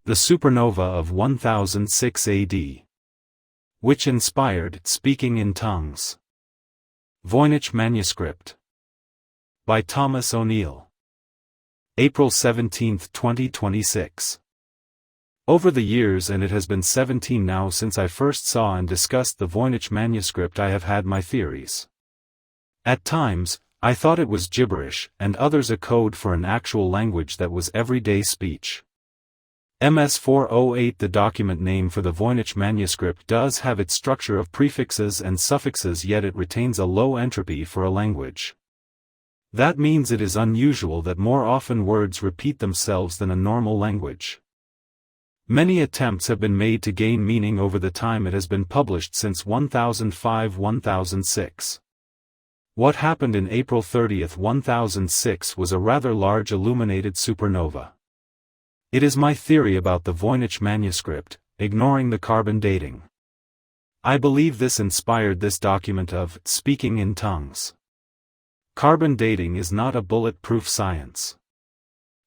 The supernova of 1006 AD. Which inspired Speaking in Tongues. Voynich Manuscript. By Thomas O'Neill. April 17, 2026. Over the years, and it has been 17 now since I first saw and discussed the Voynich Manuscript, I have had my theories. At times, I thought it was gibberish, and others a code for an actual language that was everyday speech. MS-408. The document name for the Voynich manuscript does have its structure of prefixes and suffixes, yet it retains a low entropy for a language. That means it is unusual that more often words repeat themselves than a normal language. Many attempts have been made to gain meaning over the time it has been published since 1005-1006. What happened in April 30, 1006 was a rather large illuminated supernova. It is my theory about the Voynich manuscript, ignoring the carbon dating. I believe this inspired this document of Speaking in Tongues. Carbon dating is not a bulletproof science.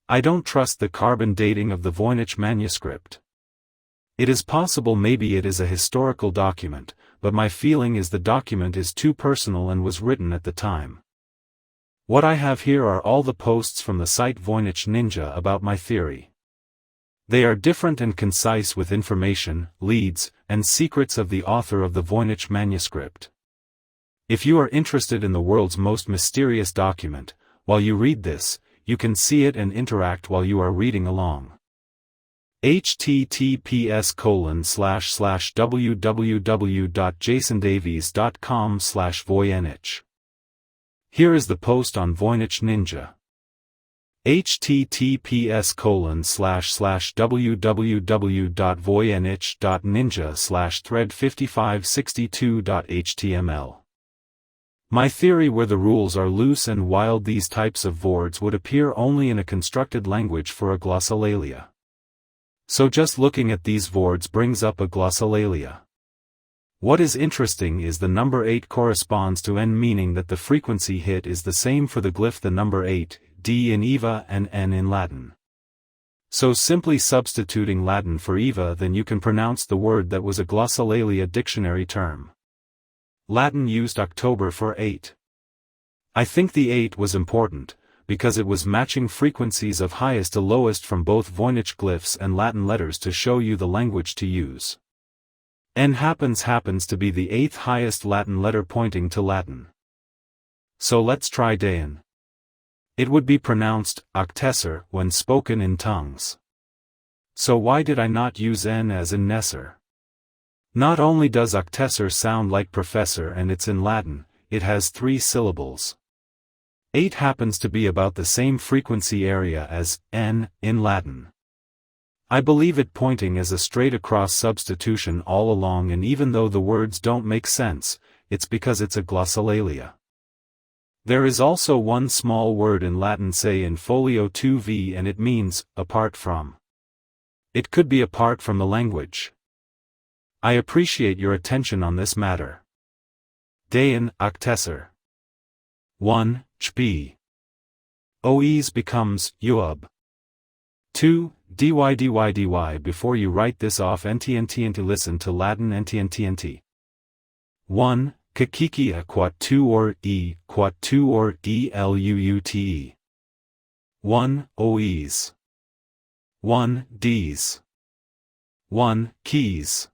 I don't trust the carbon dating of the Voynich manuscript. It is possible maybe it is a historical document, but my feeling is the document is too personal and was written at the time. What I have here are all the posts from the site Voynich Ninja about my theory. They are different and concise with information, leads, and secrets of the author of the Voynich manuscript. If you are interested in the world's most mysterious document, while you read this, you can see it and interact while you are reading along. https://www.jasondavies.com/voynich. Here is the post on Voynich Ninja. https://www.voynich.ninja/thread5562.html. My theory: where the rules are loose and wild, these types of words would appear only in a constructed language for a glossolalia. So just looking at these words brings up a glossolalia. What is interesting is the number 8 corresponds to N, meaning that the frequency hit is the same for the glyph the number 8, D in EVA and N in Latin. So simply substituting Latin for EVA, then you can pronounce the word that was a glossolalia dictionary term. Latin used October for 8. I think the 8 was important, because it was matching frequencies of highest to lowest from both Voynich glyphs and Latin letters to show you the language to use. N happens to be the 8th highest Latin letter pointing to Latin. So let's try Dayan. It would be pronounced octesser when spoken in tongues. So why did I not use N as in Nesser? Not only does octesser sound like professor and it's in Latin, it has 3 syllables. 8 happens to be about the same frequency area as N in Latin. I believe it pointing as a straight across substitution all along, and even though the words don't make sense, it's because it's a glossolalia. There is also one small word in Latin, say in folio 2v, and it means, apart from. It could be apart from the language. I appreciate your attention on this matter. Dayan, octesser. 1. Chp. Oes becomes, uub. 2. dy. Before you write this off, ntnt listen to Latin ntnt. 1. Kakikia quat 2 or e, quat 2 or eluute. 1. Oes. 1. Ds. 1. Keys.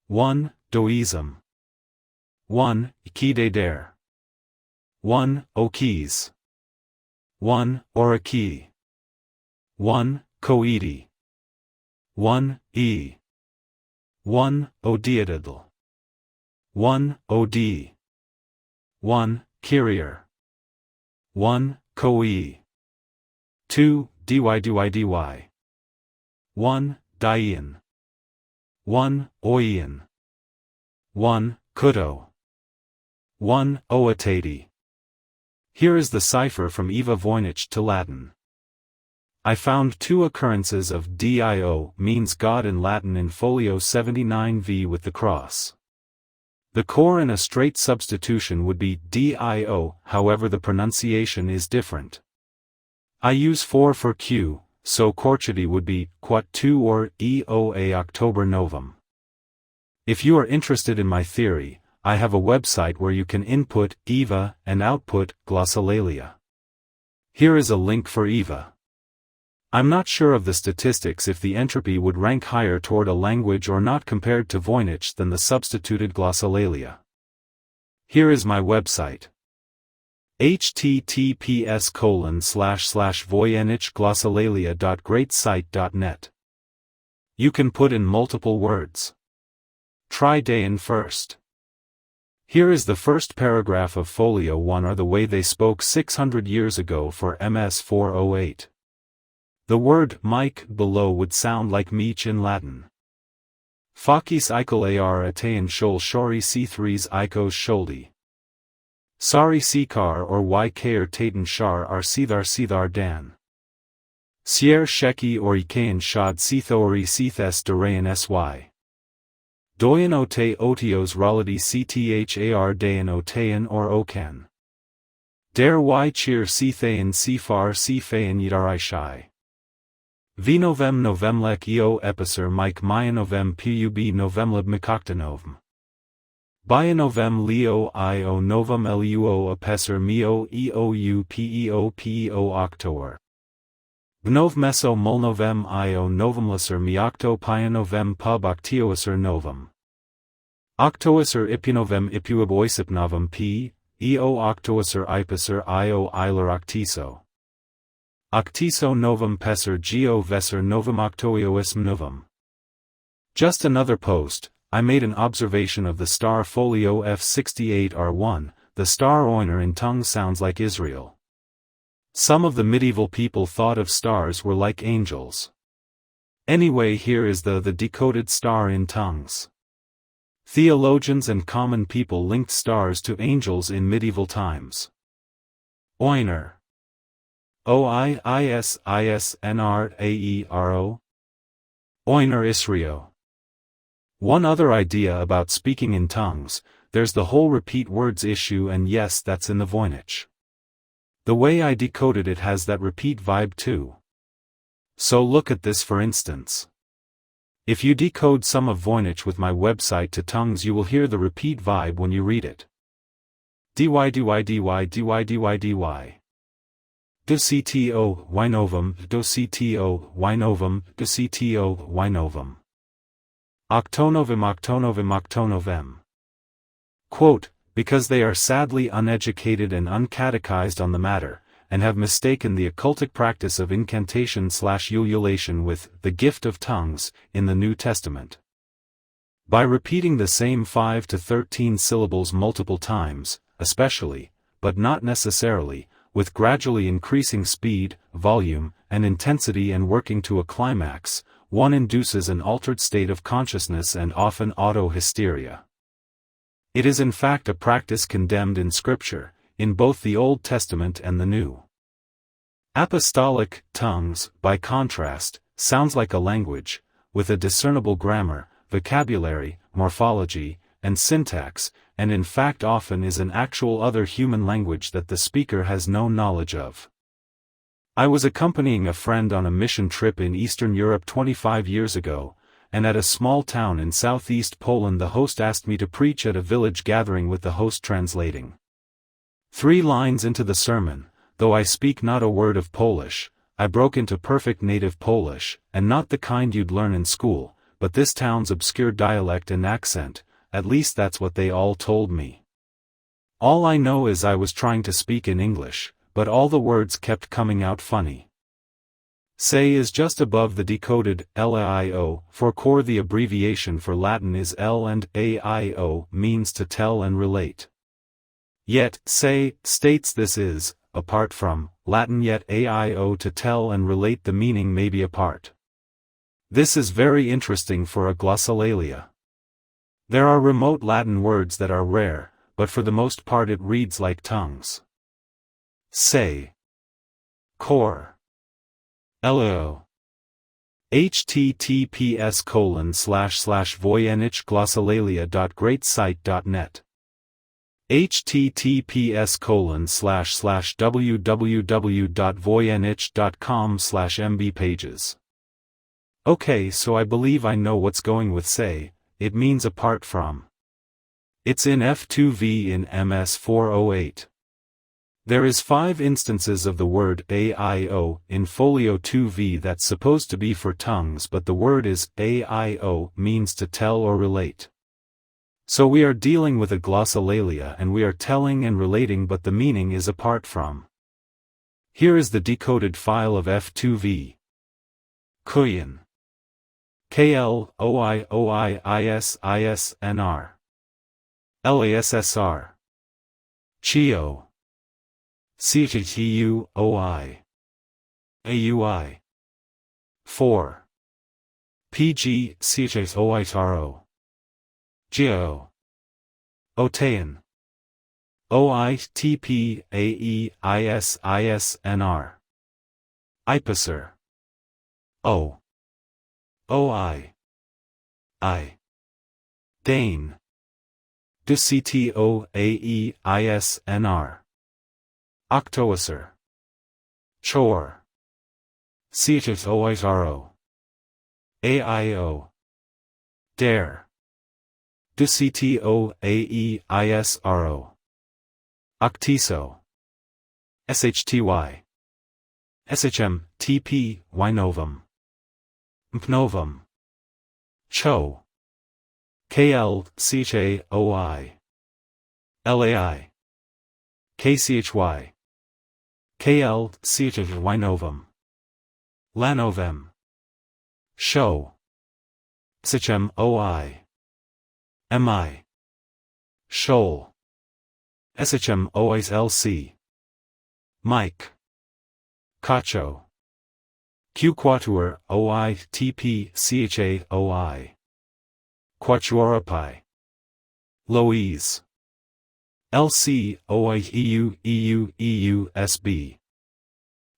1. Doism. 1. Ikideder. 1. Okeys. 1. Oraki. 1. Coedi. 1. E. 1. Odiadidl. 1. Od. 1. Carrier. 1. Coe. 2. dy. 1. Dian. 1. Oian. 1. Kudo. 1. Oatadi. Here is the cipher from Eva Voynich to Latin. I found 2 occurrences of dio, means God in Latin, in folio 79v with the cross. The core in a straight substitution would be dio, however the pronunciation is different. I use 4 for Q, so Corchety would be, quat 2 or EOA October Novum. If you are interested in my theory, I have a website where you can input EVA and output glossolalia. Here is a link for EVA. I'm not sure of the statistics if the entropy would rank higher toward a language or not compared to Voynich than the substituted glossolalia. Here is my website. https://voynichglossolalia.greatsite.net. You can put in multiple words. Try Dayan first. Here is the first paragraph of Folio 1 or the way they spoke 600 years ago for MS 408. The word mic below would sound like meech in Latin. Facis eichel ar atean shol shori c3s eikos sholdi. Sari sikar or y kair taten shar ar sithar dan. Sier sheki or ikayan shad sithori sithes durayan sy. Doyan ote otios raladi cthar dayan otayan or okan. Der y cheer sithayan sifar sifayan yidarai shai. Vinovem novemlek eo epicer mike myanovem pub novemlib mikoktanovm. Byanovem leo io novum luo epicer meo eou peo octoer. Bnov meso molnovem io novumliser miocto pyanovem pub octioiser novum. Octoiser ipinovem ipuib oisipnovum p, eo octoiser ipicer io iler octiso. Octiso novum pesser geo vesser novum octoioism novum. Just another post, I made an observation of the star Folio F68R1, the star Oiner in tongues sounds like Israel. Some of the medieval people thought of stars were like angels. Anyway, here is the decoded star in tongues. Theologians and common people linked stars to angels in medieval times. Oiner. Oisisnraero. Oiner Israel. One other idea about speaking in tongues, there's the whole repeat words issue, and yes, that's in the Voynich. The way I decoded it has that repeat vibe too. So look at this for instance. If you decode some of Voynich with my website to tongues, you will hear the repeat vibe when you read it. dy. Docto Wynovum, docto Wynovum, docto Wynovum. Octonovim. Quote, because they are sadly uneducated and uncatechized on the matter, and have mistaken the occultic practice of incantation/ululation with the gift of tongues in the New Testament. By repeating the same 5 to 13 syllables multiple times, especially, but not necessarily, with gradually increasing speed, volume, and intensity and working to a climax, one induces an altered state of consciousness and often auto-hysteria. It is in fact a practice condemned in Scripture, in both the Old Testament and the New. Apostolic tongues, by contrast, sounds like a language, with a discernible grammar, vocabulary, morphology, and syntax, and in fact often is an actual other human language that the speaker has no knowledge of. I was accompanying a friend on a mission trip in Eastern Europe 25 years ago, and at a small town in southeast Poland the host asked me to preach at a village gathering with the host translating. 3 lines into the sermon, though I speak not a word of Polish, I broke into perfect native Polish, and not the kind you'd learn in school, but this town's obscure dialect and accent. At least that's what they all told me. All I know is I was trying to speak in English, but all the words kept coming out funny. Say is just above the decoded LAIO, for core. The abbreviation for Latin is L, and AIO means to tell and relate. Yet, say states this is, apart from, Latin, yet AIO to tell and relate the meaning may be apart. This is very interesting for a glossolalia. There are remote Latin words that are rare, but for the most part it reads like tongues. Say. Core. LO. https://voynichglossolalia.greatsite.net https://www.voynich.com/mbpages. Okay, so I believe I know what's going with say, it means apart from. It's in F2V in MS408. There is 5 instances of the word AIO in folio 2V that's supposed to be for tongues, but the word is AIO means to tell or relate. So we are dealing with a glossolalia and we are telling and relating, but the meaning is apart from. Here is the decoded file of F2V. Kuyin. KLOIOIISISNR. LASSR. Chio. CHUOI. AUI. 4. PG CHOITRO. Geo. Otean. OITPAEISISNR. IPASR. O. OI. I. Dane. DCTOAEISNR. Octoaser. Chor. CHOITRO. AIO. Dare. DCTOAEISRO. Octiso. SHTY. SHM, TP, Wynovum. Mpnovum. Cho. KL, CHAOI. LAI. KCHY. KL, CHWynovum. Lanovem. Show. SHM, OI. MI. Shoal. SHM, OIS LC. Mike. Cacho. Q quatuor, OI, TP, CHA, OI. Quatuoropi. Louise. LC, OI, EU, SB.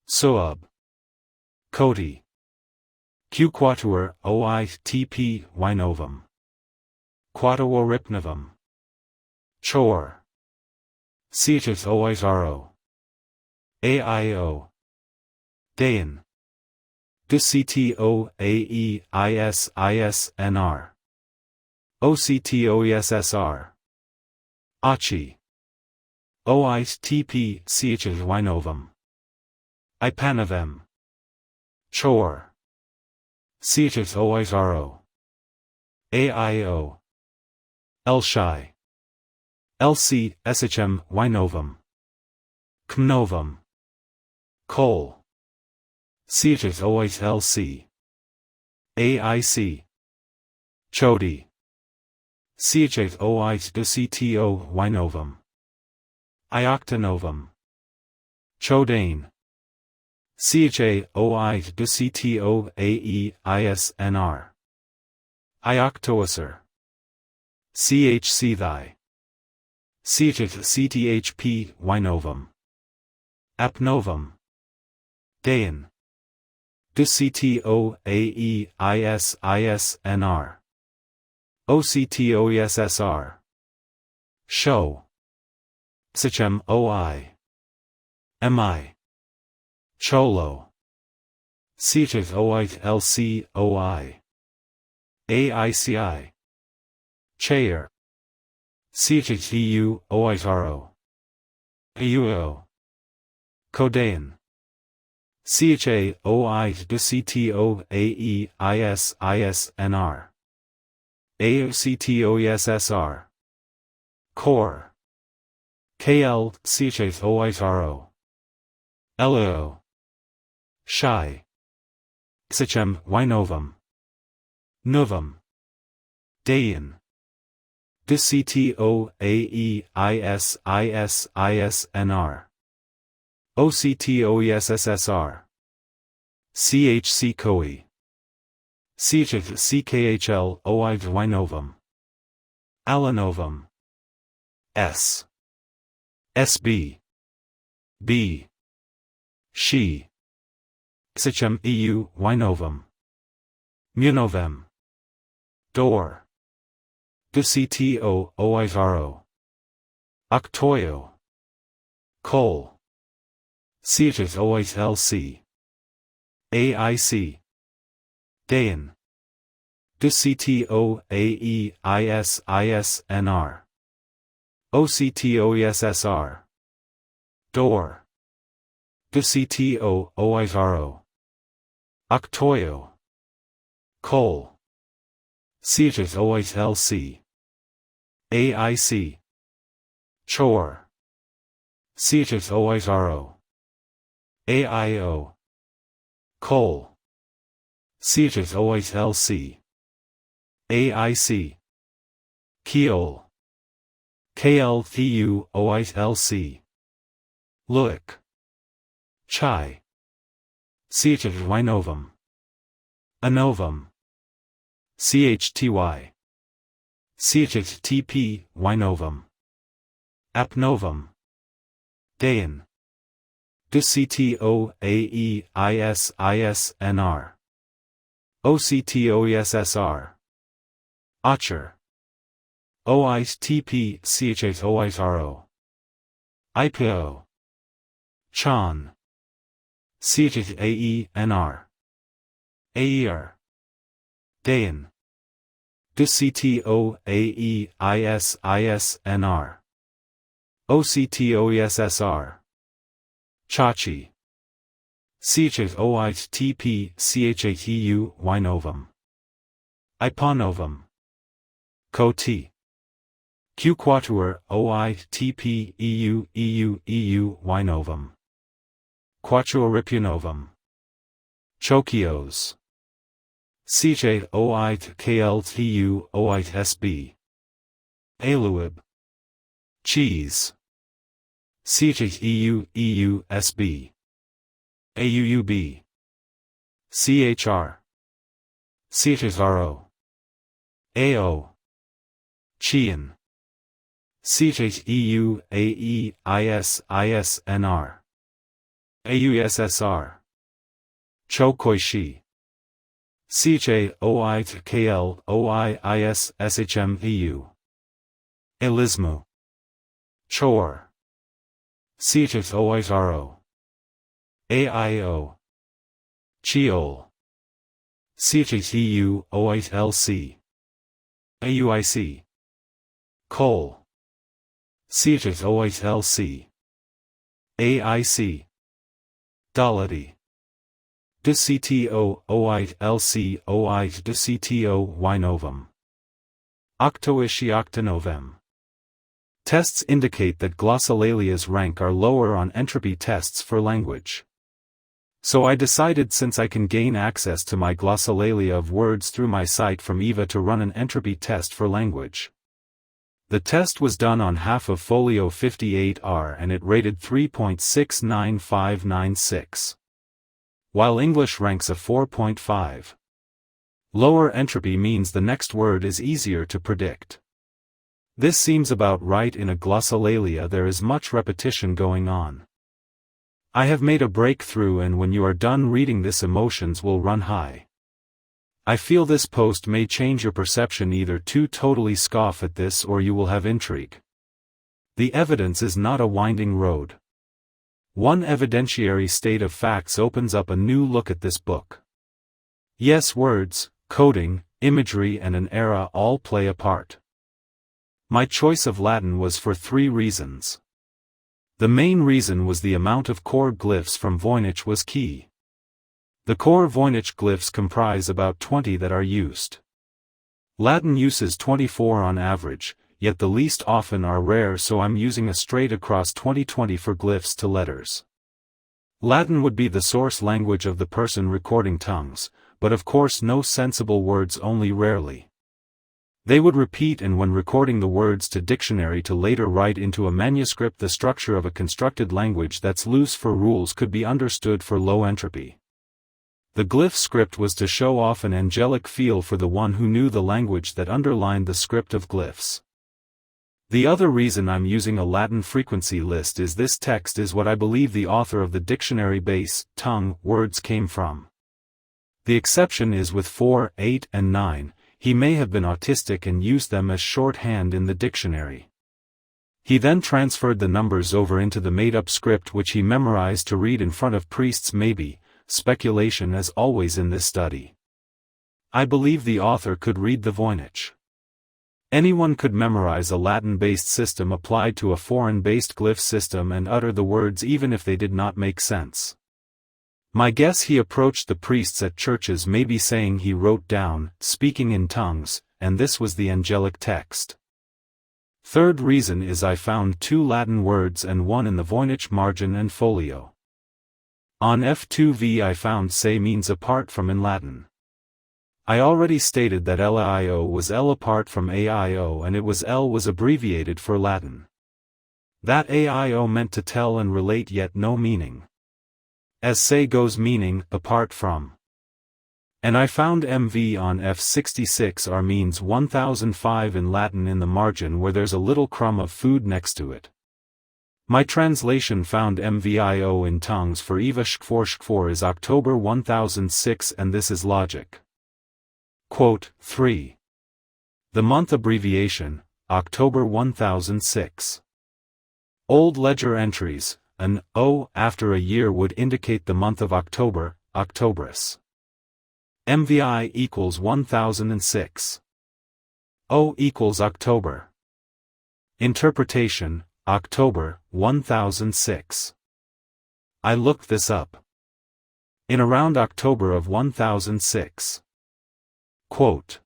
Soab. Cody. Q quatuor, OI, TP, Wynovum. Quatuoripnovum. Chor. CHOITRO. AIO. Dayan. DCTOAEISISNR. OCTOESSR. Achi. OITP CHWynovum. Ipanovem. Chor. CHOITRO. AIO. Elshai. LC, SHM, Wynovum. Kmnovum. Kol. CHOIT LC. AIC. Chodi. CHOIT DCTO Wynovum. Ioctanovum. Chodane. CHAOIT DCTO AEISNR. Ioctoaser. CHC thy. CTHP Wynovum. Apnovum. Dayan. DCTO AEISISNR. OCTOESSR. Show. SHM OI. MI. Cholo. CHOIT LC OI. AICI. Chair. CHEU OITRO. AUO. Codayan. CHA OIT DCTO AEISISNR. AOCTOESSR. Core. KL CHOITRO. LO. Shy. XHM Wynovum. Novum. Dayan. DCTO AEISISNR. OCTOESSR. CHC COE. CHCKHL OI Wynovum. Alanovum. S. SB. B. She. XHM EU Wynovum. Munovem. Door. DCTO OITRO. Octoyo. Col. CHOILC. AIC. Dayan. DCTOAEISISNR. OCTOESSR. Door. DCTOOIRO. Octoyo. Col. CHOILC. AIC. Chor. CHOIRO. AIO. Col. CHOILC. AIC. Keol. KLTUOILC. Luik. Chai. CHYNovum. Anovum. CHTY. CHTP, Wynovum. Apnovum. Dayan. DCTOAEISISNR. OCTOESSR. Ocher. OITP CHOIRO. IPO. Chan. CHAENR. AER. Dayan. DCTOAEISISNR. OCTOESSR. Chachi. CHOITP CHATU Wynovum. Iponovum. Koti. Q quatuor OITP EU Wynovum. Quatuoripunovum. Chokios. CHOIT KLTU OIT SB. Aluib. Cheese. CHEU SB. AUUB. CHR. CHRO. AO. Chian. CHEU AEISISNR. AUSSR. Chokoishi. CHOIT KL OIIS SHMEU. Elismu. Chor. CHOIRO. AIO. Cheol. CHEU OILC. AUIC. Col. CHOILC. AIC. Daladi. DCTO OILC OIT DCTO Wynovum. Octoishi Octanovem. Tests indicate that glossalalia's rank are lower on entropy tests for language. So I decided, since I can gain access to my glossolalia of words through my site from EVA, to run an entropy test for language. The test was done on half of Folio 58R and it rated 3.69596. While English ranks a 4.5. Lower entropy means the next word is easier to predict. This seems about right. In a glossolalia there is much repetition going on. I have made a breakthrough, and when you are done reading this, emotions will run high. I feel this post may change your perception, either to totally scoff at this or you will have intrigue. The evidence is not a winding road. One evidentiary state of facts opens up a new look at this book. Yes, words, coding, imagery and an era all play a part. My choice of Latin was for 3 reasons. The main reason was the amount of core glyphs from Voynich was key. The core Voynich glyphs comprise about 20 that are used. Latin uses 24 on average, yet the least often are rare, so I'm using a straight across 2020 for glyphs to letters. Latin would be the source language of the person recording tongues, but of course no sensible words, only rarely. They would repeat, and when recording the words to dictionary to later write into a manuscript, the structure of a constructed language that's loose for rules could be understood for low entropy. The glyph script was to show off an angelic feel for the one who knew the language that underlined the script of glyphs. The other reason I'm using a Latin frequency list is this text is what I believe the author of the dictionary base, tongue, words came from. The exception is with 4, 8, and 9. He may have been autistic and used them as shorthand in the dictionary. He then transferred the numbers over into the made-up script which he memorized to read in front of priests. Maybe, speculation as always in this study. I believe the author could read the Voynich. Anyone could memorize a Latin-based system applied to a foreign-based glyph system and utter the words even if they did not make sense. My guess, he approached the priests at churches, maybe saying he wrote down, speaking in tongues, and this was the angelic text. Third reason is I found 2 Latin words and one in the Voynich margin and folio. On F2V I found se means apart from in Latin. I already stated that LAIO was L apart from AIO, and it was L was abbreviated for Latin. That AIO meant to tell and relate, yet no meaning. As se goes, meaning apart from. And I found MV on F66R means 1005 in Latin in the margin where there's a little crumb of food next to it. My translation found MVIO in tongues for Eva Shkfor is October 1006, and this is logic. Quote, 3. The month abbreviation, October 1006. Old ledger entries, an O after a year would indicate the month of October, Octobris. MVI equals 1006. O equals October. Interpretation, October, 1006. I looked this up. In around October of 1006. Quote.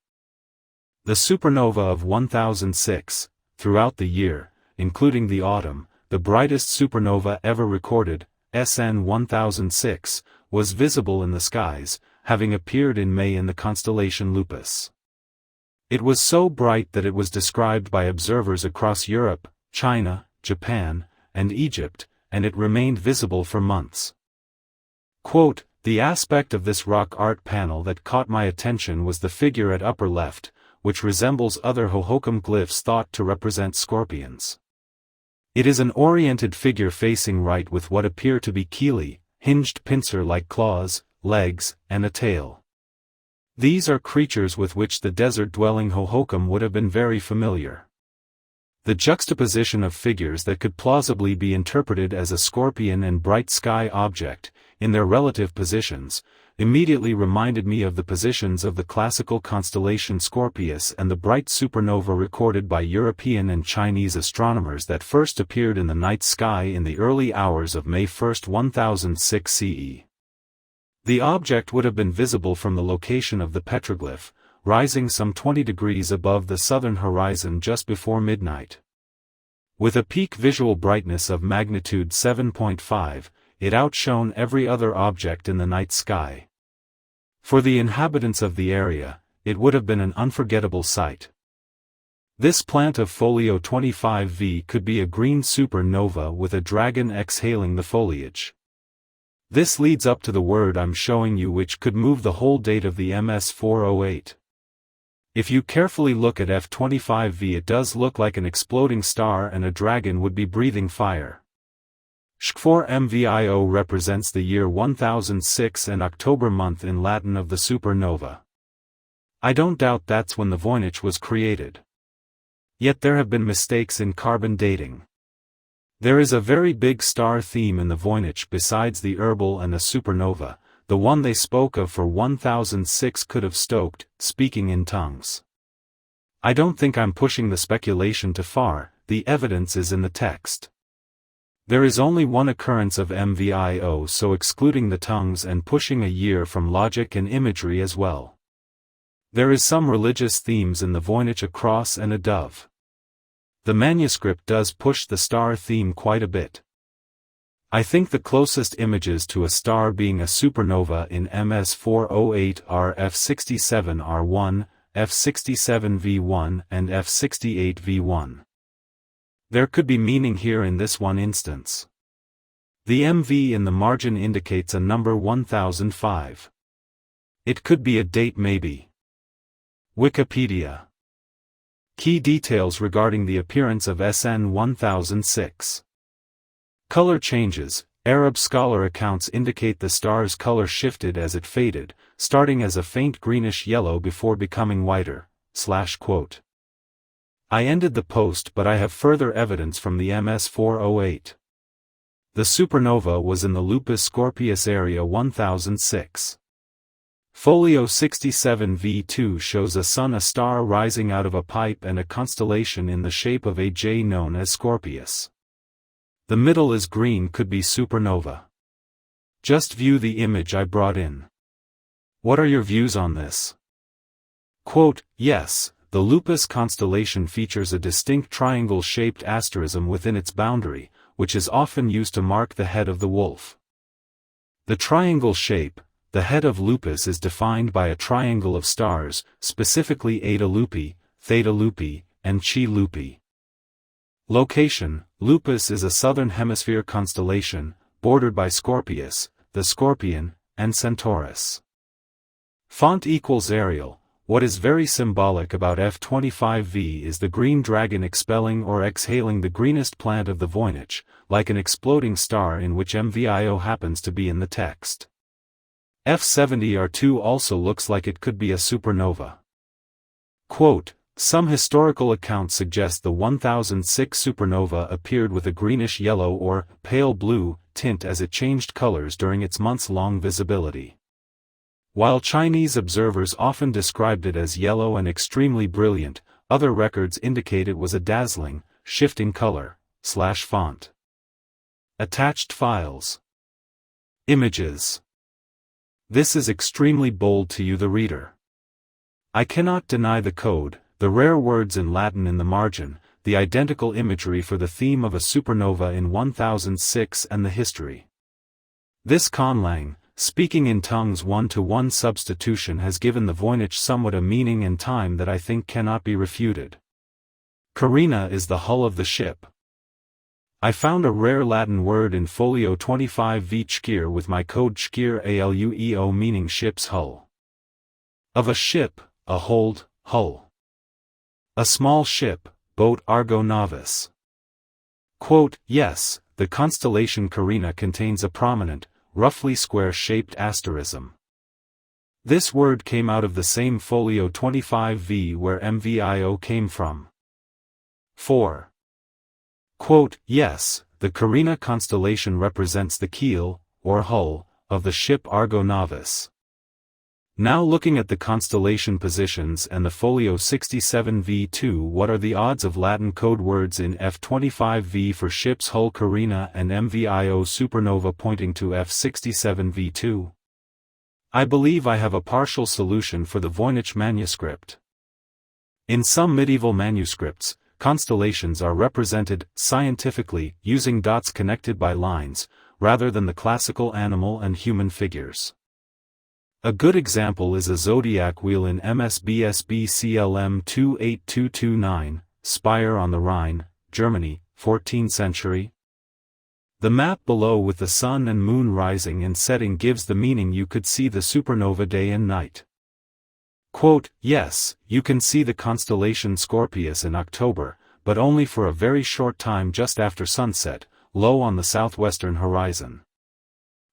The supernova of 1006, throughout the year, including the autumn, the brightest supernova ever recorded, SN 1006, was visible in the skies, having appeared in May in the constellation Lupus. It was so bright that it was described by observers across Europe, China, Japan, and Egypt, and it remained visible for months. Quote, the aspect of this rock art panel that caught my attention was the figure at upper left, which resembles other Hohokam glyphs thought to represent scorpions. It is an oriented figure facing right with what appear to be chelae, hinged pincer-like claws, legs, and a tail. These are creatures with which the desert-dwelling Hohokam would have been very familiar. The juxtaposition of figures that could plausibly be interpreted as a scorpion and bright sky object, in their relative positions, immediately reminded me of the positions of the classical constellation Scorpius and the bright supernova recorded by European and Chinese astronomers that first appeared in the night sky in the early hours of May 1, 1006 CE. The object would have been visible from the location of the petroglyph, rising some 20 degrees above the southern horizon just before midnight. With a peak visual brightness of magnitude 7.5, it outshone every other object in the night sky. For the inhabitants of the area, it would have been an unforgettable sight. This plant of folio 25V could be a green supernova with a dragon exhaling the foliage. This leads up to the word I'm showing you, which could move the whole date of the MS408. If you carefully look at F25V, it does look like an exploding star and a dragon would be breathing fire. Shkfor MVIO represents the year 1006 and October month in Latin of the supernova. I don't doubt that's when the Voynich was created. Yet there have been mistakes in carbon dating. There is a very big star theme in the Voynich besides the herbal and the supernova. The one they spoke of for 1006 could have stoked, speaking in tongues. I don't think I'm pushing the speculation too far, the evidence is in the text. There is only one occurrence of MVIO, so excluding the tongues and pushing a year from logic and imagery as well. There is some religious themes in the Voynich, a cross and a dove. The manuscript does push the star theme quite a bit. I think the closest images to a star being a supernova in MS408 are F67R1, F67V1 and F68V1. There could be meaning here in this one instance. The MV in the margin indicates a number 1005. It could be a date maybe. Wikipedia. Key details regarding the appearance of SN 1006. Color changes. Arab scholar accounts indicate the star's color shifted as it faded, starting as a faint greenish yellow before becoming whiter. /. I ended the post, but I have further evidence from the MS-408. The supernova was in the Lupus Scorpius area 1006. Folio 67V2 shows a star rising out of a pipe and a constellation in the shape of a J known as Scorpius. The middle is green, could be supernova. Just view the image I brought in. What are your views on this? Quote, yes, the Lupus constellation features a distinct triangle-shaped asterism within its boundary, which is often used to mark the head of the wolf. The triangle shape, the head of Lupus, is defined by a triangle of stars, specifically Eta Lupi, Theta Lupi, and Chi Lupi. Location: Lupus is a southern hemisphere constellation, bordered by Scorpius, the Scorpion, and Centaurus. Font equals Arial. What is very symbolic about F25V is the green dragon expelling or exhaling the greenest plant of the Voynich, like an exploding star, in which MVIO happens to be in the text. F70R2 also looks like it could be a supernova. Quote, some historical accounts suggest the 1006 supernova appeared with a greenish-yellow or pale blue tint as it changed colors during its months-long visibility. While Chinese observers often described it as yellow and extremely brilliant, other records indicate it was a dazzling, shifting color/font. Attached files. Images. This is extremely bold to you, the reader. I cannot deny the code, the rare words in Latin in the margin, the identical imagery for the theme of a supernova in 1006 and the history. This conlang, speaking in tongues one-to-one substitution has given the Voynich somewhat a meaning and time that I think cannot be refuted. Carina is the hull of the ship. I found a rare Latin word in folio 25V Schkier with my code Schkier ALUEO meaning ship's hull. Of a ship, a hold, hull. A small ship, boat Argo Navis. Quote, yes, the constellation Carina contains a prominent, roughly square-shaped asterism. This word came out of the same folio 25V where MVIO came from. 4. Quote, yes, the Carina constellation represents the keel, or hull, of the ship Argo Navis. Now looking at the constellation positions and the folio 67V2, what are the odds of Latin code words in F25V for ship's hull Carina and MVIO supernova pointing to F67V2? I believe I have a partial solution for the Voynich manuscript. In some medieval manuscripts, constellations are represented scientifically using dots connected by lines, rather than the classical animal and human figures. A good example is a zodiac wheel in MSBSB CLM 28229, Speyer on the Rhine, Germany, 14th century. The map below with the sun and moon rising and setting gives the meaning you could see the supernova day and night. Quote, yes, you can see the constellation Scorpius in October, but only for a very short time just after sunset, low on the southwestern horizon.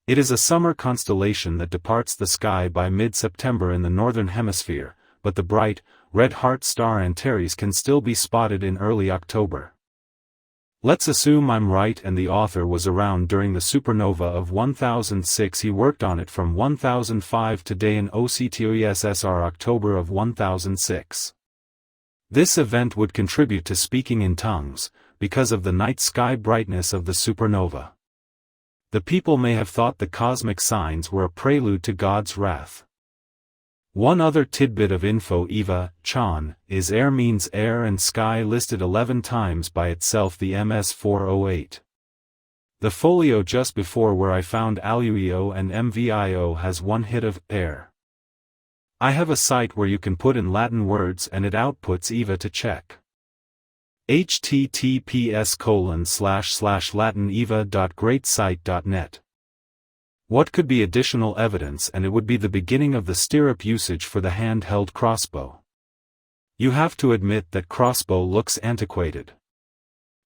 It is a summer constellation that departs the sky by mid-September in the northern hemisphere, but the bright, red heart star Antares can still be spotted in early October. Let's assume I'm right and the author was around during the supernova of 1006. He worked on it from 1005 to day in OCTOESSR October of 1006. This event would contribute to speaking in tongues, because of the night sky brightness of the supernova. The people may have thought the cosmic signs were a prelude to God's wrath. One other tidbit of info: Eva, Chan, is air means air and sky listed 11 times by itself, the MS-408. The folio just before where I found ALUEO and MVIO has one hit of air. I have a site where you can put in Latin words and it outputs Eva to check. https://latineva.greatsite.net. What could be additional evidence, and it would be the beginning of the stirrup usage for the handheld crossbow. You have to admit that crossbow looks antiquated.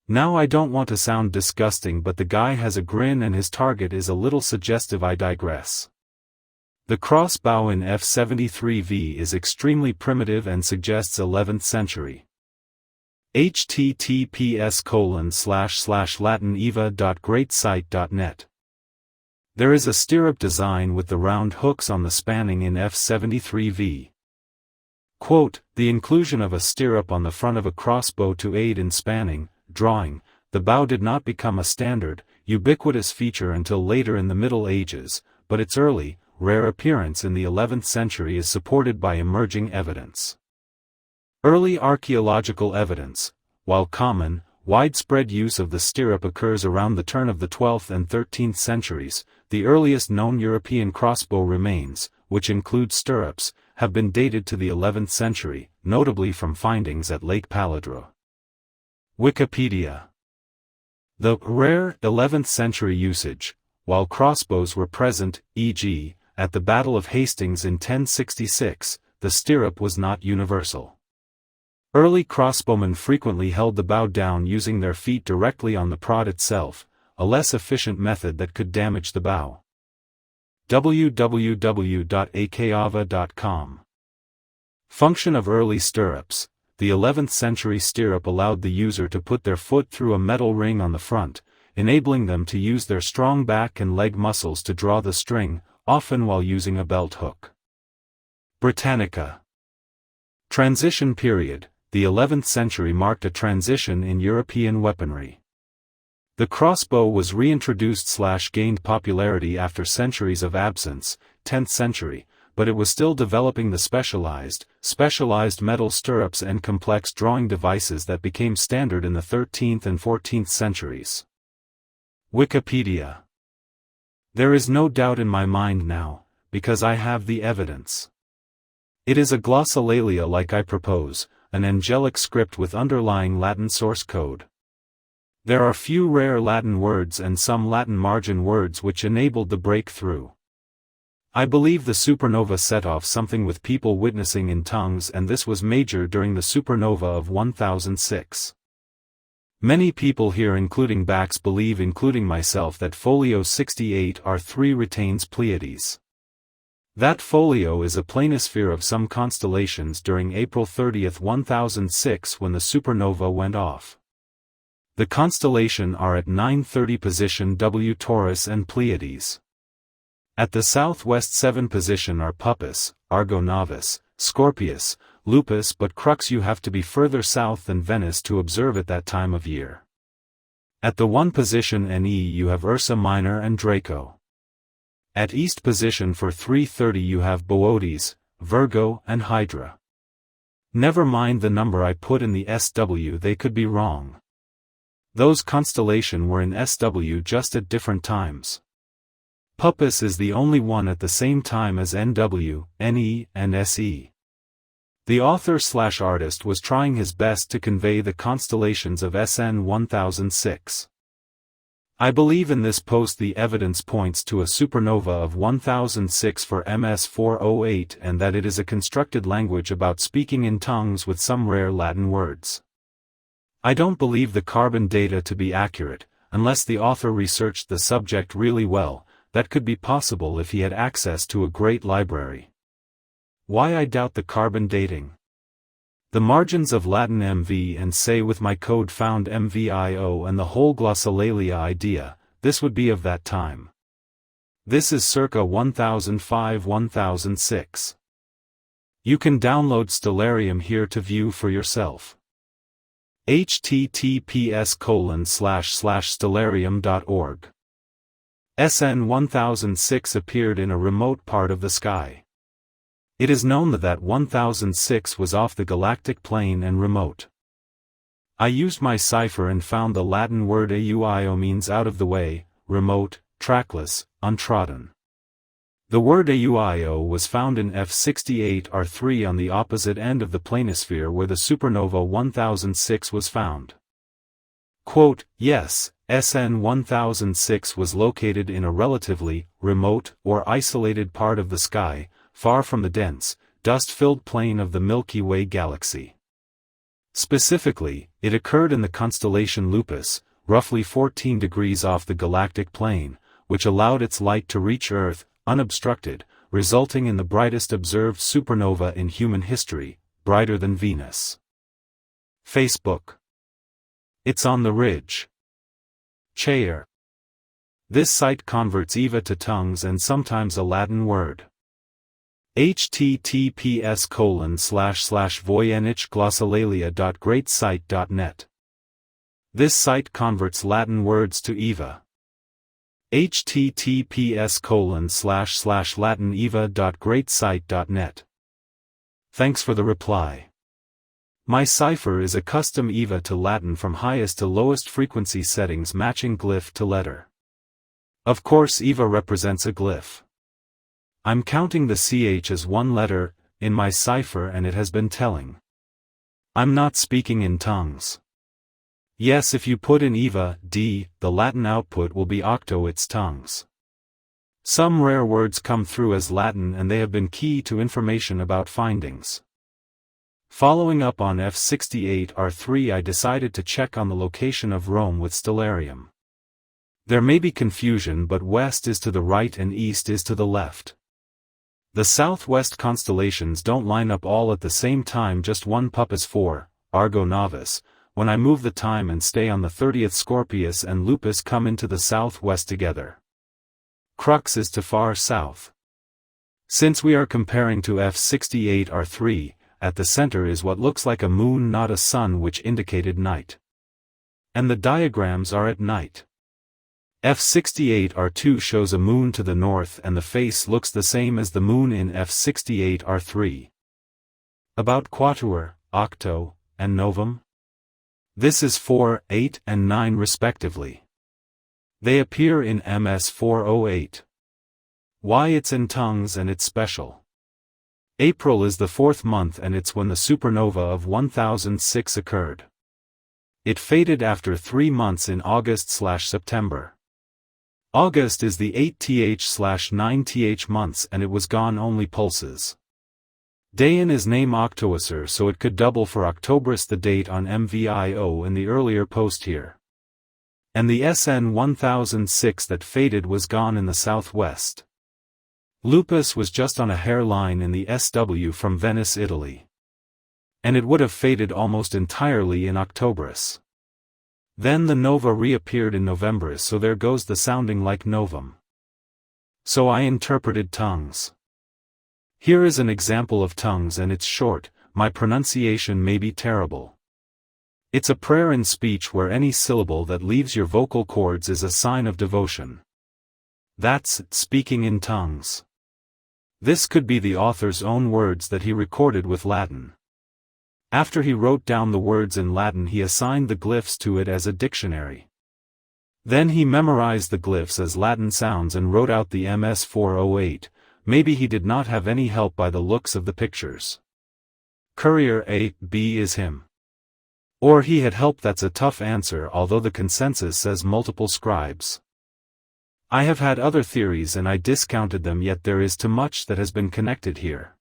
Now I don't want to sound disgusting, but the guy has a grin and his target is a little suggestive. I digress. The crossbow in F73V is extremely primitive and suggests 11th century. https://latineva.greatsite.net. There is a stirrup design with the round hooks on the spanning in F73V. Quote, the inclusion of a stirrup on the front of a crossbow to aid in spanning, drawing, the bow did not become a standard, ubiquitous feature until later in the Middle Ages, but its early, rare appearance in the 11th century is supported by emerging evidence. Early archaeological evidence. While common, widespread use of the stirrup occurs around the turn of the 12th and 13th centuries, the earliest known European crossbow remains, which include stirrups, have been dated to the 11th century, notably from findings at Lake Paladro. Wikipedia. The rare 11th century usage. While crossbows were present, e.g., at the Battle of Hastings in 1066, the stirrup was not universal. Early crossbowmen frequently held the bow down using their feet directly on the prod itself, a less efficient method that could damage the bow. www.akava.com. Function of early stirrups. The 11th century stirrup allowed the user to put their foot through a metal ring on the front, enabling them to use their strong back and leg muscles to draw the string, often while using a belt hook. Britannica. Transition period. The 11th century marked a transition in European weaponry. The crossbow was reintroduced/gained popularity after centuries of absence, 10th century, but it was still developing the specialized metal stirrups and complex drawing devices that became standard in the 13th and 14th centuries. Wikipedia. There is no doubt in my mind now, because I have the evidence. It is a glossolalia like I propose, an angelic script with underlying Latin source code. There are few rare Latin words and some Latin margin words which enabled the breakthrough. I believe the supernova set off something with people witnessing in tongues, and this was major during the supernova of 1006. Many people here including Bax believe, including myself, that folio 68R3 retains Pleiades. That folio is a planisphere of some constellations during April 30, 1006 when the supernova went off. The constellation are at 9:30 position W Taurus and Pleiades. At the southwest 7 position are Puppis, Argo Novis, Scorpius, Lupus, but Crux you have to be further south than Venice to observe at that time of year. At the 1 position NE you have Ursa Minor and Draco. At east position for 3:30 you have Boötes, Virgo and Hydra. Never mind the number I put in the SW, they could be wrong. Those constellations were in SW just at different times. Puppis is the only one at the same time as NW, NE and SE. The author/artist was trying his best to convey the constellations of SN 1006. I believe in this post the evidence points to a supernova of 1006 for MS 408 and that it is a constructed language about speaking in tongues with some rare Latin words. I don't believe the carbon data to be accurate, unless the author researched the subject really well. That could be possible if he had access to a great library. Why I doubt the carbon dating? The margins of Latin MV and say with my code found MVIO and the whole glossolalia idea, this would be of that time. This is circa 1005-1006. You can download Stellarium here to view for yourself. https://stellarium.org. SN 1006 appeared in a remote part of the sky. It is known that 1006 was off the galactic plane and remote. I used my cipher and found the Latin word auio means out of the way, remote, trackless, untrodden. The word auio was found in F68R3 on the opposite end of the planisphere where the supernova 1006 was found. Quote, yes, SN 1006 was located in a relatively remote or isolated part of the sky, far from the dense, dust-filled plane of the Milky Way galaxy. Specifically, it occurred in the constellation Lupus, roughly 14 degrees off the galactic plane, which allowed its light to reach Earth, unobstructed, resulting in the brightest observed supernova in human history, brighter than Venus. Facebook. It's on the ridge. Chair. This site converts EVA to tongues and sometimes a Latin word. https://voynichglossolalia.greatsite.net. This site converts Latin words to EVA. https://latineva.greatsite.net. Thanks for the reply. My cipher is a custom EVA to Latin from highest to lowest frequency settings matching glyph to letter. Of course EVA represents a glyph. I'm counting the CH as one letter in my cipher and it has been telling. I'm not speaking in tongues. Yes, if you put in EVA, D, the Latin output will be octo, its tongues. Some rare words come through as Latin and they have been key to information about findings. Following up on F68R3, I decided to check on the location of Rome with stellarium. There may be confusion, but west is to the right and east is to the left. The southwest constellations don't line up all at the same time, just one Puppis 4, Argo Novus. When I move the time and stay on the 30th, Scorpius and Lupus come into the southwest together. Crux is to far south. Since we are comparing to F68R3, at the center is what looks like a moon, not a sun, which indicated night. And the diagrams are at night. F68R2 shows a moon to the north and the face looks the same as the moon in F68R3. About quatuor, octo, and novum. This is 4, 8, and 9 respectively. They appear in MS408. Why it's in tongues and it's special. April is the 4th month and it's when the supernova of 1006 occurred. It faded after 3 months in August/September. August is the 8th/9th months and it was gone only pulses. Dayan is name octoacer, so it could double for Octoberus, the date on MVIO in the earlier post here. And the SN 1006 that faded was gone in the southwest. Lupus was just on a hairline in the SW from Venice, Italy. And it would have faded almost entirely in Octoberus. Then the nova reappeared in Novemberus, so there goes the sounding like novum. So I interpreted tongues. Here is an example of tongues and it's short, my pronunciation may be terrible. It's a prayer in speech where any syllable that leaves your vocal cords is a sign of devotion. That's speaking in tongues. This could be the author's own words that he recorded with Latin. After he wrote down the words in Latin, he assigned the glyphs to it as a dictionary. Then he memorized the glyphs as Latin sounds and wrote out the MS408. Maybe he did not have any help by the looks of the pictures. Courier A, B is him. Or he had help. That's a tough answer, although the consensus says multiple scribes. I have had other theories and I discounted them, yet there is too much that has been connected here.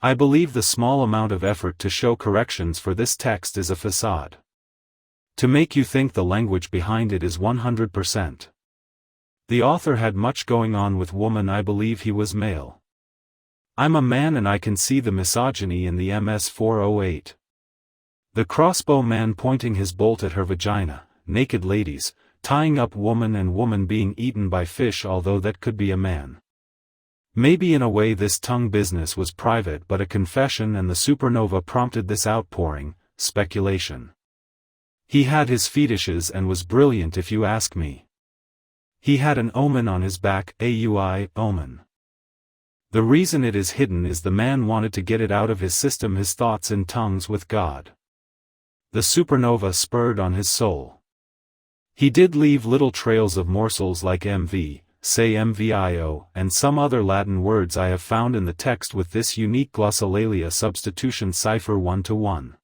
I believe the small amount of effort to show corrections for this text is a facade. To make you think the language behind it is 100%. The author had much going on with woman. I believe he was male. I'm a man and I can see the misogyny in the MS408. The crossbow man pointing his bolt at her vagina, naked ladies, tying up woman, and woman being eaten by fish, although that could be a man. Maybe in a way this tongue business was private but a confession, and the supernova prompted this outpouring. Speculation. He had his fetishes and was brilliant if you ask me. He had an omen on his back, AUI, omen. The reason it is hidden is the man wanted to get it out of his system, his thoughts in tongues with God. The supernova spurred on his soul. He did leave little trails of morsels like MV, say MVIO, and some other Latin words I have found in the text with this unique glossolalia substitution cipher 1-to-1.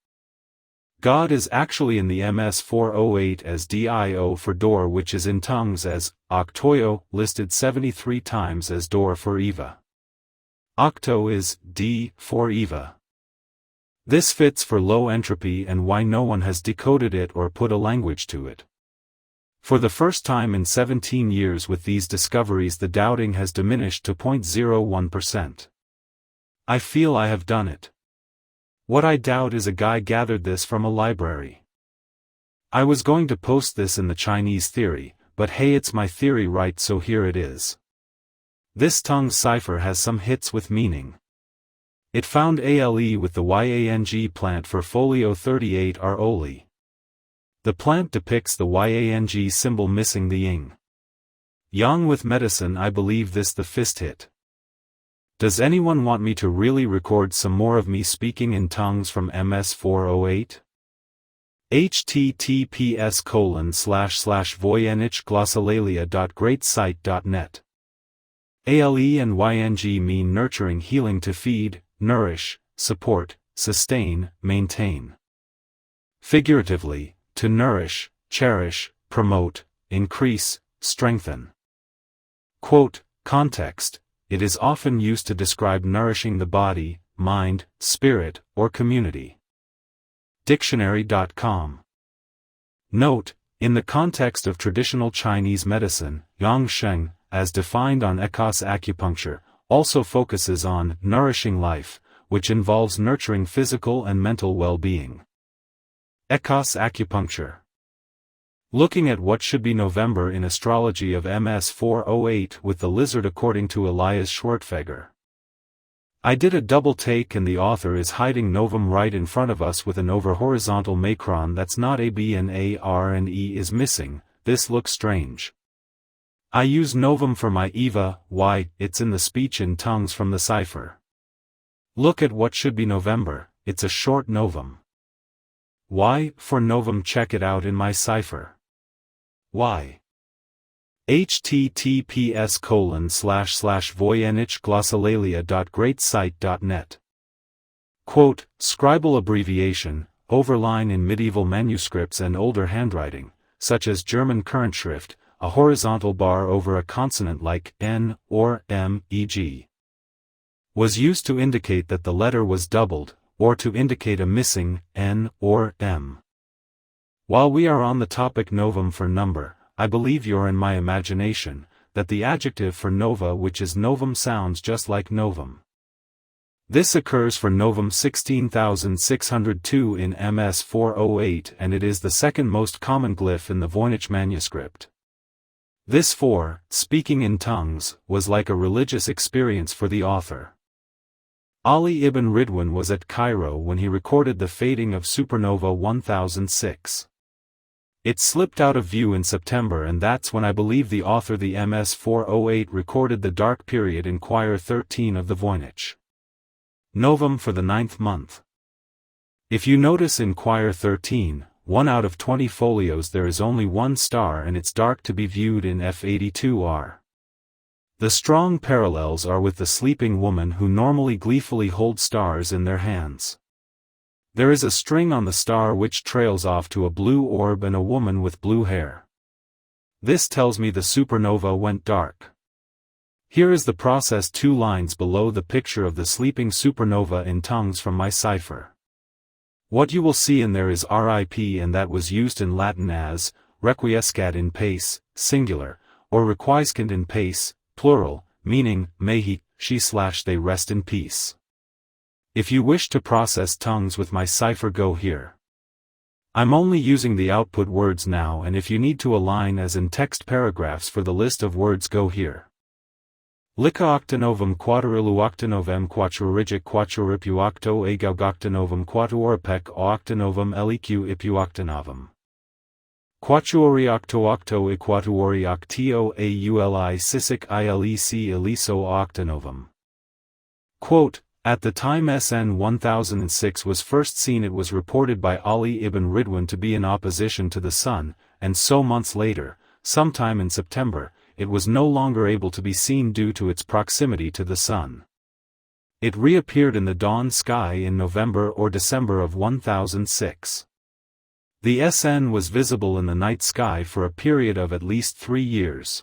God is actually in the MS408 as DIO for door, which is in tongues as octoio, listed 73 times as door for Eva. Octo is D for Eva. This fits for low entropy and why no one has decoded it or put a language to it. For the first time in 17 years with these discoveries, the doubting has diminished to 0.01%. I feel I have done it. What I doubt is a guy gathered this from a library. I was going to post this in the Chinese theory, but hey, it's my theory, right? So here it is. This tongue cipher has some hits with meaning. It found ALE with the Yang plant for folio 38 R. Oli. The plant depicts the Yang symbol missing the ing. Yang with medicine. I believe this the fist hit. Does anyone want me to really record some more of me speaking in tongues from MS408? https://voynichglossolalia.greatsite.net. ALE and YNG mean nurturing, healing, to feed, nourish, support, sustain, maintain. Figuratively, to nourish, cherish, promote, increase, strengthen. Quote, context, it is often used to describe nourishing the body, mind, spirit, or community. Dictionary.com. Note, in the context of traditional Chinese medicine, yang sheng, as defined on Ekos acupuncture, also focuses on nourishing life, which involves nurturing physical and mental well-being. Ekos acupuncture. Looking at what should be November in astrology of MS408 with the lizard according to Elias Schwertfeger. I did a double take and the author is hiding novum right in front of us with an over horizontal macron that's not a B and A R and E is missing. This looks strange. I use novum for my Eva, why, it's in the speech in tongues from the cipher. Look at what should be November, it's a short novum. Why, for novum, check it out in my cipher. Why? https://voynichglossolalia.greatsite.net. Quote, scribal abbreviation, overline in medieval manuscripts and older handwriting, such as German current schrift, a horizontal bar over a consonant like N or M, e.g., was used to indicate that the letter was doubled, or to indicate a missing N or M. While we are on the topic novum for number, I believe you're in my imagination, that the adjective for nova, which is novum, sounds just like novum. This occurs for novum 16602 in MS408 and it is the second most common glyph in the Voynich Manuscript. This speaking in tongues, was like a religious experience for the author. Ali ibn Ridwan was at Cairo when he recorded the fading of supernova 1006. It slipped out of view in September and that's when I believe the author the MS408 recorded the dark period in Choir 13 of the Voynich. Novum for the 9th month. If you notice in Choir 13, 1 out of 20 folios there is only one star and it's dark to be viewed in F82R. The strong parallels are with the sleeping woman who normally gleefully holds stars in their hands. There is a string on the star which trails off to a blue orb and a woman with blue hair. This tells me the supernova went dark. Here is the process 2 lines below the picture of the sleeping supernova in tongues from my cipher. What you will see in there is RIP and that was used in Latin as, requiescat in pace, singular, or requiescant in pace, plural, meaning, may he, she/they rest in peace. If you wish to process tongues with my cipher, go here. I'm only using the output words now and if you need to align as in text paragraphs for the list of words, go here. Lica octanovum quadriluoctanovem quatruorigic quatruoripuocto agaugoctanovum quatuoripec octanovum eliq ipuoctanovum. Quatuorioctoocto equatuorioctio auli sisic ilec eliso octanovum. Quote, at the time SN 1006 was first seen it was reported by Ali ibn Ridwan to be in opposition to the sun, and so months later, sometime in September, it was no longer able to be seen due to its proximity to the sun. It reappeared in the dawn sky in November or December of 1006. The SN was visible in the night sky for a period of at least 3 years.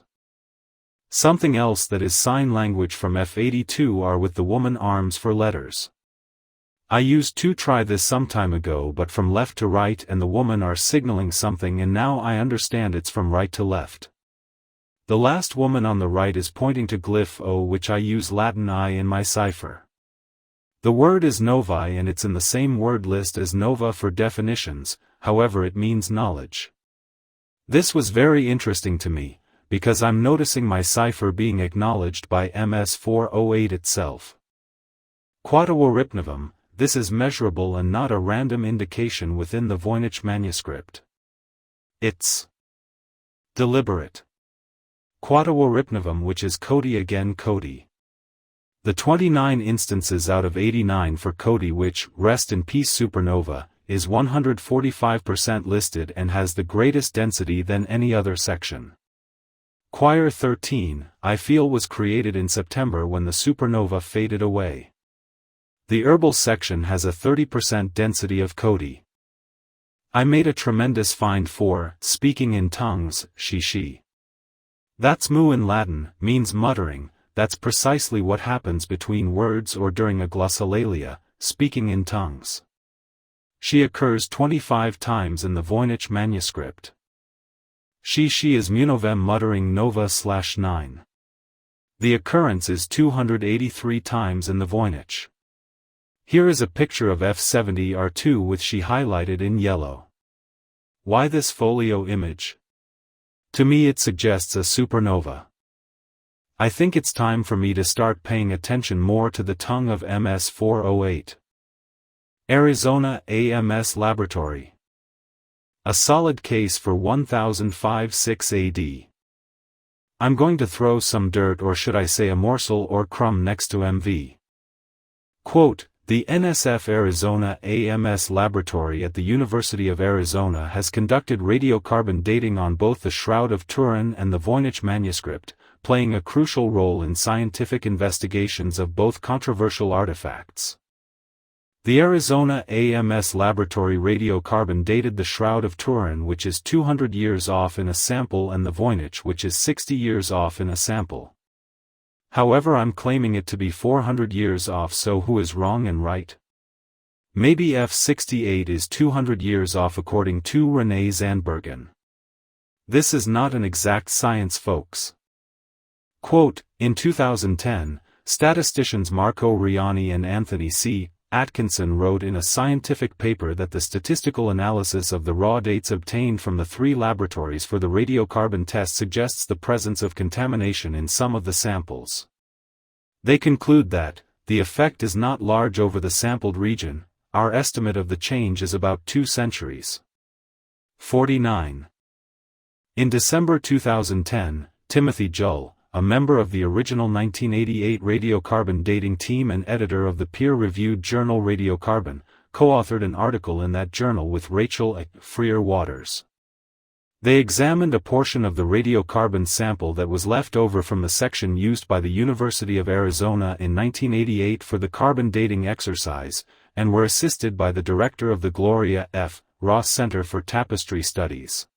Something else that is sign language from F82 are with the woman arms for letters. I used to try this some time ago but from left to right and the woman are signaling something and now I understand it's from right to left. The last woman on the right is pointing to glyph O which I use Latin I in my cipher. The word is novae and it's in the same word list as nova for definitions, however it means knowledge. This was very interesting to me, because I'm noticing my cipher being acknowledged by MS408 itself. Quatuorhypnavum, this is measurable and not a random indication within the Voynich manuscript. It's deliberate. Quatuorhypnavum, which is Cody again Cody. The 29 instances out of 89 for Cody, which, rest in peace supernova, is 145% listed and has the greatest density than any other section. Choir 13, I feel, was created in September when the supernova faded away. The herbal section has a 30% density of Cody. I made a tremendous find for speaking in tongues, she. That's mu in Latin, means muttering. That's precisely what happens between words or during a glossolalia, speaking in tongues. She occurs 25 times in the Voynich manuscript. She is munovem muttering nova/9. The occurrence is 283 times in the Voynich. Here is a picture of F70R2 with she highlighted in yellow. Why this folio image? To me it suggests a supernova. I think it's time for me to start paying attention more to the tongue of MS408. Arizona AMS Laboratory. A solid case for 1005-6 AD. I'm going to throw some dirt, or should I say a morsel or crumb, next to MV. Quote, the NSF Arizona AMS Laboratory at the University of Arizona has conducted radiocarbon dating on both the Shroud of Turin and the Voynich manuscript, playing a crucial role in scientific investigations of both controversial artifacts. The Arizona AMS Laboratory radiocarbon dated the Shroud of Turin, which is 200 years off in a sample, and the Voynich, which is 60 years off in a sample. However, I'm claiming it to be 400 years off, so who is wrong and right? Maybe F68 is 200 years off according to Renée Zandbergen. This is not an exact science, folks. Quote, in 2010, statisticians Marco Riani and Anthony C. Atkinson wrote in a scientific paper that the statistical analysis of the raw dates obtained from the 3 laboratories for the radiocarbon test suggests the presence of contamination in some of the samples. They conclude that the effect is not large over the sampled region. Our estimate of the change is about 2 centuries. 49. In December 2010, Timothy Jull, a member of the original 1988 radiocarbon dating team and editor of the peer-reviewed journal Radiocarbon, co-authored an article in that journal with Rachel A. Freer-Waters. They examined a portion of the radiocarbon sample that was left over from the section used by the University of Arizona in 1988 for the carbon dating exercise, and were assisted by the director of the Gloria F. Ross Center for Tapestry Studies.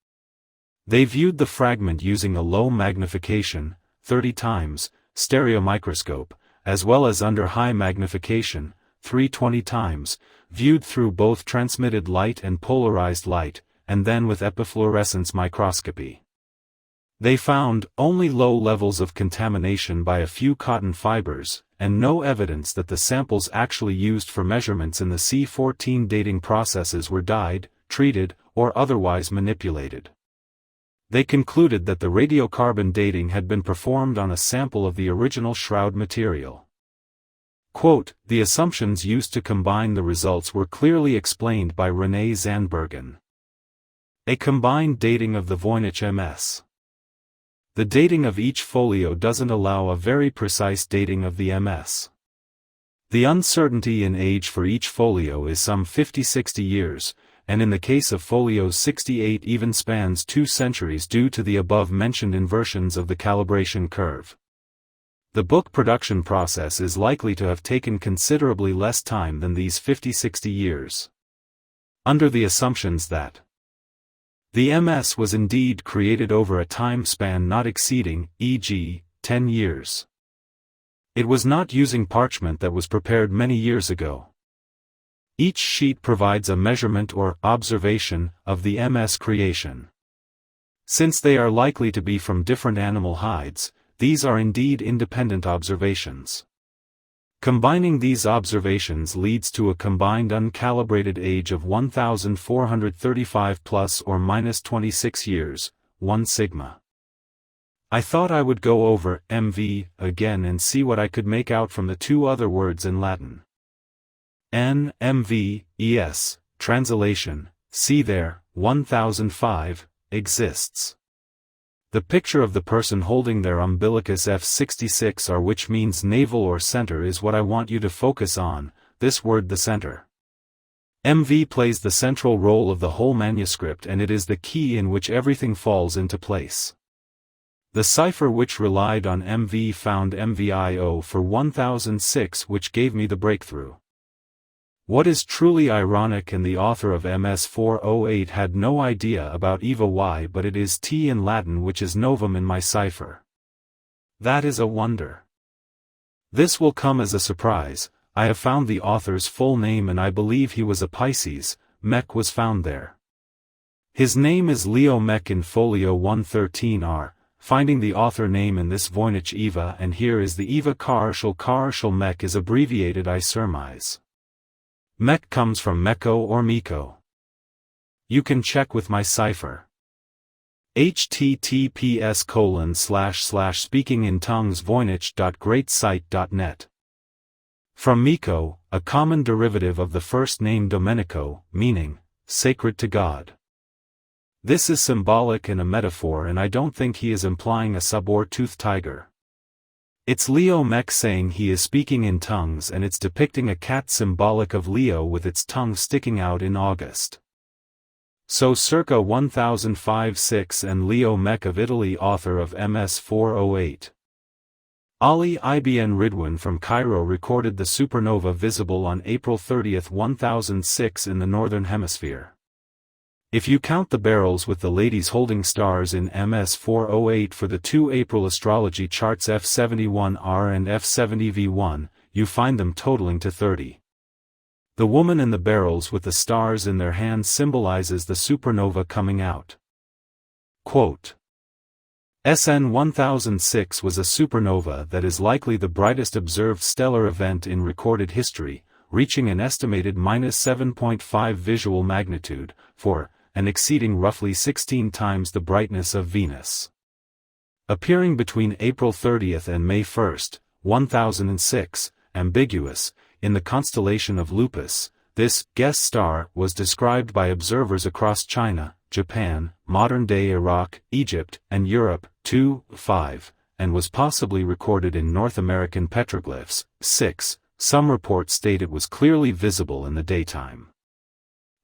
They viewed the fragment using a low magnification, 30 times, stereo microscope, as well as under high magnification, 320 times, viewed through both transmitted light and polarized light, and then with epifluorescence microscopy. They found only low levels of contamination by a few cotton fibers, and no evidence that the samples actually used for measurements in the C14 dating processes were dyed, treated, or otherwise manipulated. They concluded that the radiocarbon dating had been performed on a sample of the original shroud material. Quote, the assumptions used to combine the results were clearly explained by Renée Zandbergen. A combined dating of the Voynich MS. The dating of each folio doesn't allow a very precise dating of the MS. The uncertainty in age for each folio is some 50-60 years, and in the case of folios 68 even spans 2 centuries due to the above-mentioned inversions of the calibration curve. The book production process is likely to have taken considerably less time than these 50-60 years. Under the assumptions that the MS was indeed created over a time span not exceeding, e.g., 10 years. It was not using parchment that was prepared many years ago. Each sheet provides a measurement or observation of the MS creation. Since they are likely to be from different animal hides, these are indeed independent observations. Combining these observations leads to a combined uncalibrated age of 1,435 plus or minus 26 years, 1 sigma. I thought I would go over MV again and see what I could make out from the two other words in Latin. MV, translation, see there, 1005, exists. The picture of the person holding their umbilicus F66 which means navel or center is what I want you to focus on, this word the center. MV plays the central role of the whole manuscript and it is the key in which everything falls into place. The cipher which relied on MV found MVI for 1006 which gave me the breakthrough. What is truly ironic, and the author of MS408 had no idea about Eva Y, but it is T in Latin which is novum in my cipher. That is a wonder. This will come as a surprise. I have found the author's full name and I believe he was a Pisces. Mech was found there. His name is Leo Mech in folio 113R, finding the author name in this Voynich Eva, and here is the Eva Carshal Mech is abbreviated I surmise. Mech comes from Meko or Miko. You can check with my cipher. https://speakingintonguesvoynich.greatsite.net. From Miko, a common derivative of the first name Domenico, meaning, sacred to God. This is symbolic and a metaphor, and I don't think he is implying a saber-toothed tiger. It's Leo Mech saying he is speaking in tongues, and it's depicting a cat symbolic of Leo with its tongue sticking out in August. So circa 1005-6 and Leo Mech of Italy, author of MS408. Ali ibn Ridwan from Cairo recorded the supernova visible on April 30, 1006 in the Northern Hemisphere. If you count the barrels with the ladies holding stars in MS408 for the 2 April astrology charts F71R and F70V1, you find them totaling to 30. The woman in the barrels with the stars in their hands symbolizes the supernova coming out. Quote, SN 1006 was a supernova that is likely the brightest observed stellar event in recorded history, reaching an estimated -7.5 visual magnitude, and exceeding roughly 16 times the brightness of Venus. Appearing between April 30 and May 1, 1006, ambiguous, in the constellation of Lupus, this guest star was described by observers across China, Japan, modern-day Iraq, Egypt, and Europe, 2-5, and was possibly recorded in North American petroglyphs, 6. Some reports state it was clearly visible in the daytime.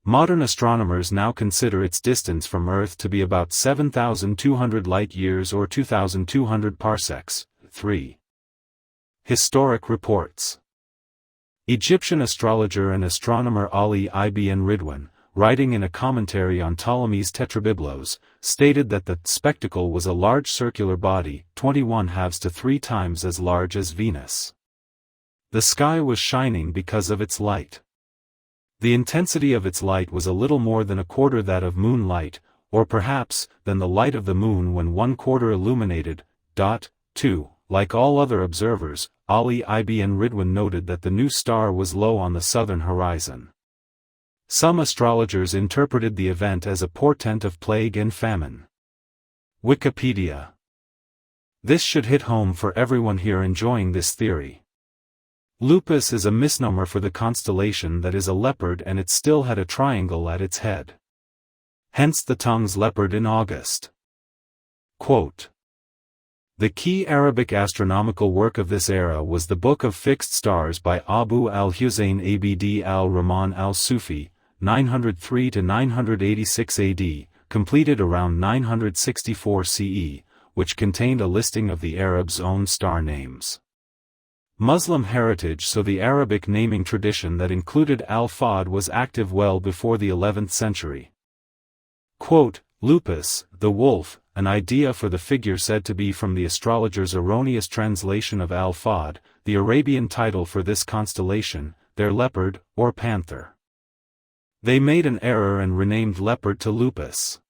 Modern astronomers now consider its distance from Earth to be about 7,200 light-years or 2,200 parsecs. 3. Historic reports. Egyptian astrologer and astronomer Ali ibn Ridwan, writing in a commentary on Ptolemy's Tetrabiblos, stated that the spectacle was a large circular body, 21/2 to 3 times as large as Venus. The sky was shining because of its light. The intensity of its light was a little more than a quarter that of moonlight, or perhaps, than the light of the moon when 1/4 illuminated. 2. Like all other observers, Ali ibn Ridwan noted that the new star was low on the southern horizon. Some astrologers interpreted the event as a portent of plague and famine. Wikipedia. This should hit home for everyone here enjoying this theory. Lupus is a misnomer for the constellation that is a leopard, and it still had a triangle at its head. Hence the tongue's leopard in August. Quote, the key Arabic astronomical work of this era was the Book of Fixed Stars by Abu al-Husayn Abd al-Rahman al-Sufi, 903–986 AD, completed around 964 CE, which contained a listing of the Arabs' own star names. Muslim heritage. So the Arabic naming tradition that included al-Fad was active well before the 11th century. Quote, Lupus, the wolf, an idea for the figure said to be from the astrologer's erroneous translation of al-Fad, the Arabian title for this constellation, their leopard, or panther. They made an error and renamed leopard to Lupus.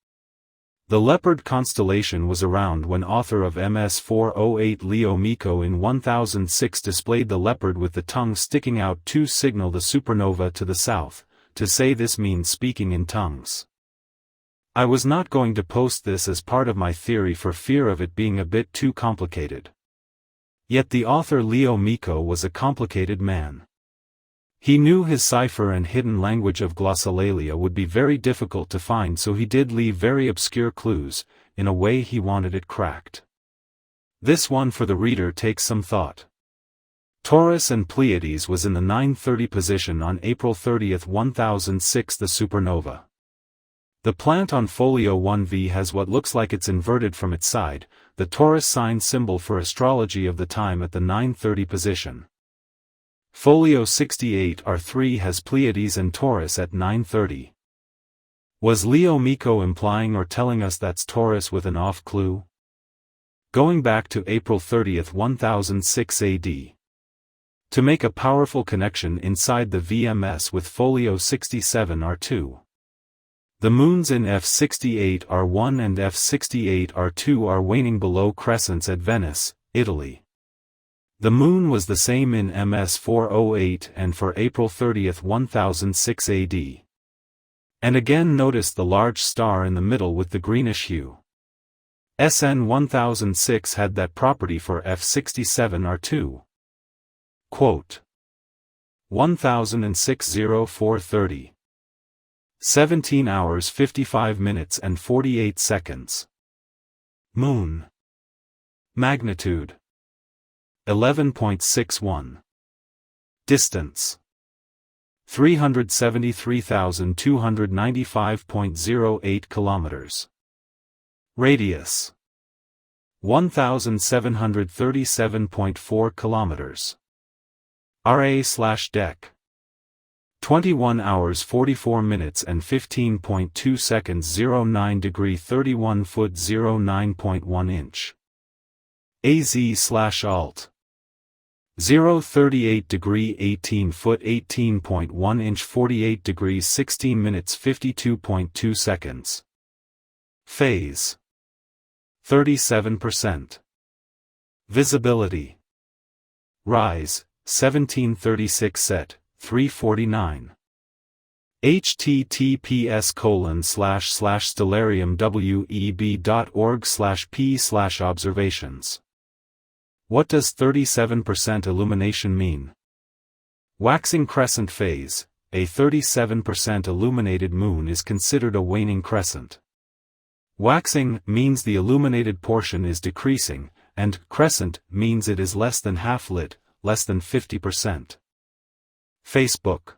The Leopard constellation was around when author of MS-408 Leo Miko in 1006 displayed the leopard with the tongue sticking out to signal the supernova to the south. To say this means speaking in tongues. I was not going to post this as part of my theory for fear of it being a bit too complicated. Yet the author Leo Miko was a complicated man. He knew his cipher and hidden language of glossolalia would be very difficult to find, so he did leave very obscure clues, in a way he wanted it cracked. This one for the reader takes some thought. Taurus and Pleiades was in the 9:30 position on April 30, 1006, the supernova. The plant on folio 1V has what looks like it's inverted from its side, the Taurus sign symbol for astrology of the time at the 9:30 position. Folio 68R3 has Pleiades and Taurus at 9:30. Was Leo Miko implying or telling us that's Taurus with an off clue? Going back to April 30, 1006 AD. To make a powerful connection inside the VMS with folio 67R2. The moons in F68R1 and F68R2 are waning below crescents at Venice, Italy. The moon was the same in MS-408 and for April 30, 1006 AD. And again notice the large star in the middle with the greenish hue. SN 1006 had that property for F67R2. Quote. 1006-0430. 17 hours 55 minutes and 48 seconds. Moon. Magnitude. 11.61. Distance. 373,295.08 kilometers. Radius. 1,737.4 kilometers. RA/Dec. 21 hours 44 minutes and 15.2 seconds. 09 degree 31 foot 09.1 inch. AZ/Alt. 038 degree 18 foot 18.1 inch 48 degrees 16 minutes 52.2 seconds. Phase. 37%. Visibility. Rise, 1736 set, 349. https://stellariumweb.org/p/observations. What does 37% illumination mean? Waxing crescent phase, a 37% illuminated moon is considered a waning crescent. Waxing means the illuminated portion is decreasing, and crescent means it is less than half lit, less than 50%. Facebook.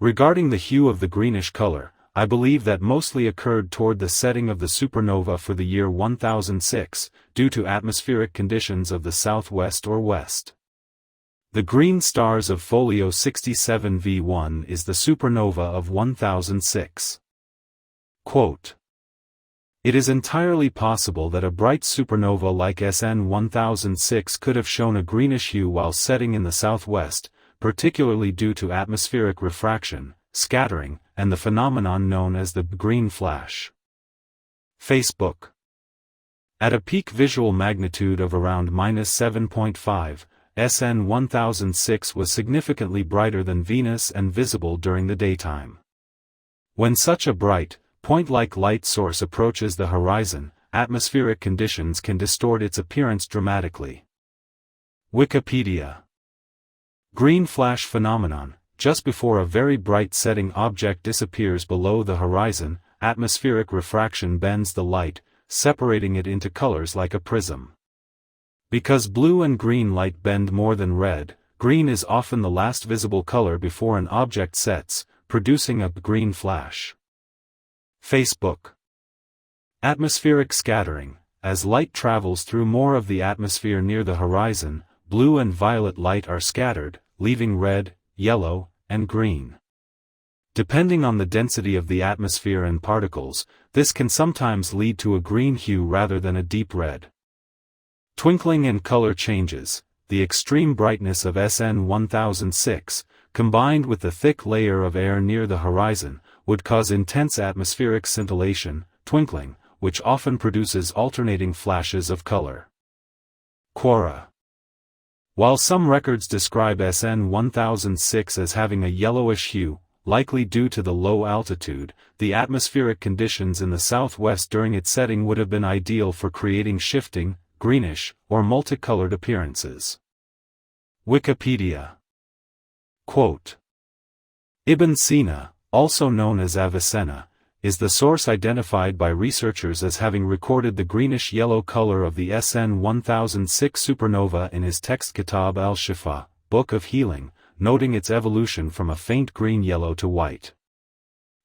Regarding the hue of the greenish color, I believe that mostly occurred toward the setting of the supernova for the year 1006, due to atmospheric conditions of the southwest or west. The green stars of folio 67V1 is the supernova of 1006. Quote. It is entirely possible that a bright supernova like SN 1006 could have shown a greenish hue while setting in the southwest, particularly due to atmospheric refraction, scattering, and the phenomenon known as the green flash. Facebook. At a peak visual magnitude of around -7.5, SN 1006 was significantly brighter than Venus and visible during the daytime. When such a bright, point-like light source approaches the horizon, atmospheric conditions can distort its appearance dramatically. Wikipedia. Green flash phenomenon. Just before a very bright setting object disappears below the horizon, atmospheric refraction bends the light, separating it into colors like a prism. Because blue and green light bend more than red, green is often the last visible color before an object sets, producing a green flash. Facebook. Atmospheric scattering. As light travels through more of the atmosphere near the horizon, blue and violet light are scattered, leaving red, yellow, and green. Depending on the density of the atmosphere and particles, this can sometimes lead to a green hue rather than a deep red. Twinkling and color changes. The extreme brightness of SN 1006, combined with the thick layer of air near the horizon, would cause intense atmospheric scintillation, twinkling, which often produces alternating flashes of color. Quora. While some records describe SN 1006 as having a yellowish hue, likely due to the low altitude, the atmospheric conditions in the southwest during its setting would have been ideal for creating shifting, greenish, or multicolored appearances. Wikipedia. Quote. Ibn Sina, also known as Avicenna, is the source identified by researchers as having recorded the greenish-yellow color of the SN 1006 supernova in his text Kitab al-Shifa, Book of Healing, noting its evolution from a faint green-yellow to white.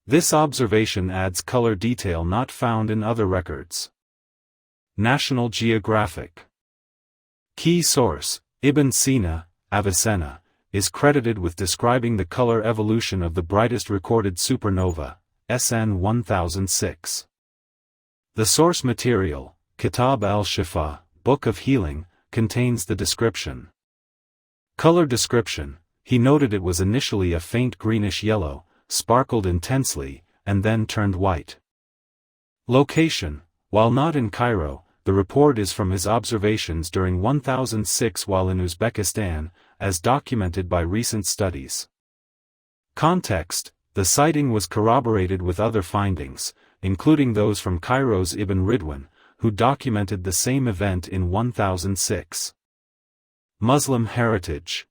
This observation adds color detail not found in other records. National Geographic. Key source, Ibn Sina, Avicenna, is credited with describing the color evolution of the brightest recorded supernova, SN 1006. The source material, Kitab al-Shifa, Book of Healing, contains the description. Color description. He noted it was initially a faint greenish-yellow, sparkled intensely, and then turned white. Location. While not in Cairo, the report is from his observations during 1006 while in Uzbekistan, as documented by recent studies. Context. The sighting was corroborated with other findings, including those from Cairo's Ibn Ridwan, who documented the same event in 1006. Muslim heritage.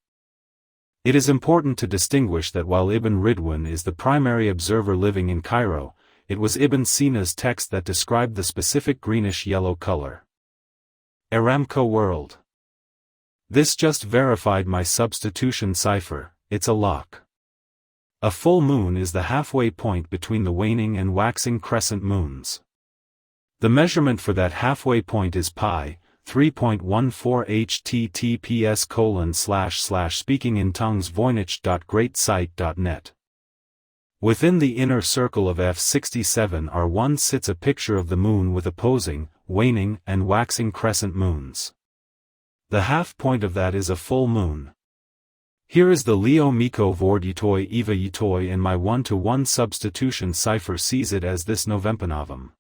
It is important to distinguish that while Ibn Ridwan is the primary observer living in Cairo, it was Ibn Sina's text that described the specific greenish-yellow color. Aramco World. This just verified my substitution cipher, it's a lock. A full moon is the halfway point between the waning and waxing crescent moons. The measurement for that halfway point is pi, 3.14 https://speakingintongues voynich.greatsite.net. Within the inner circle of F67R1 sits a picture of the moon with opposing, waning and waxing crescent moons. The half point of that is a full moon. Here is the Leo Miko Vordutoi Eva Utoi, and my 1-to-1 substitution cipher sees it as this Novempanavum.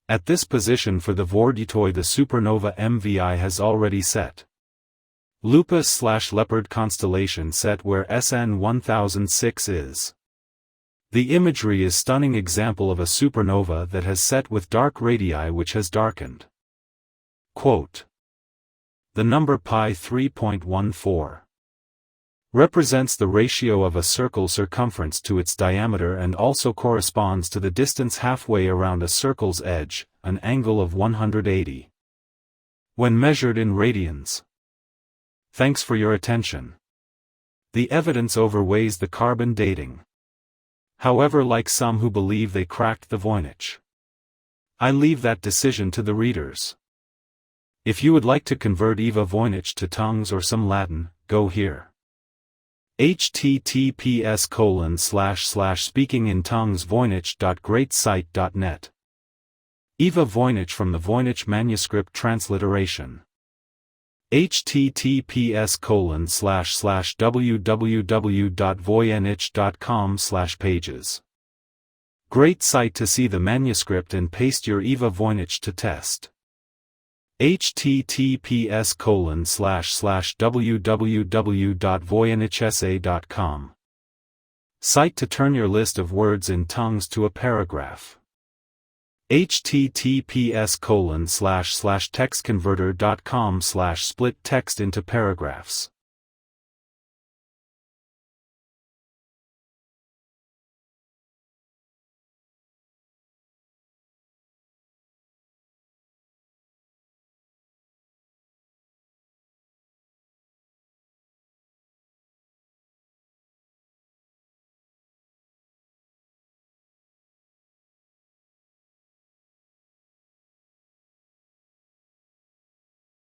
At this position for the Vordutoi the supernova MVI has already set. Lupus/Leopard constellation set where SN 1006 is. The imagery is stunning example of a supernova that has set with dark radii which has darkened. Quote. The number pi 3.14 represents the ratio of a circle's circumference to its diameter and also corresponds to the distance halfway around a circle's edge, an angle of 180. When measured in radians. Thanks for your attention. The evidence overweighs the carbon dating. However, like some who believe they cracked the Voynich, I leave that decision to the readers. If you would like to convert Eva Voynich to tongues or some Latin, go here. https://speakingintonguesvoynich.greatsite.net. Eva Voynich from the Voynich Manuscript transliteration. https://www.voynich.com/pages. Great site to see the manuscript and paste your Eva Voynich to test. https://www.voynichessay.com. Site to turn your list of words in tongues to a paragraph. https://textconverter.com/split text into paragraphs.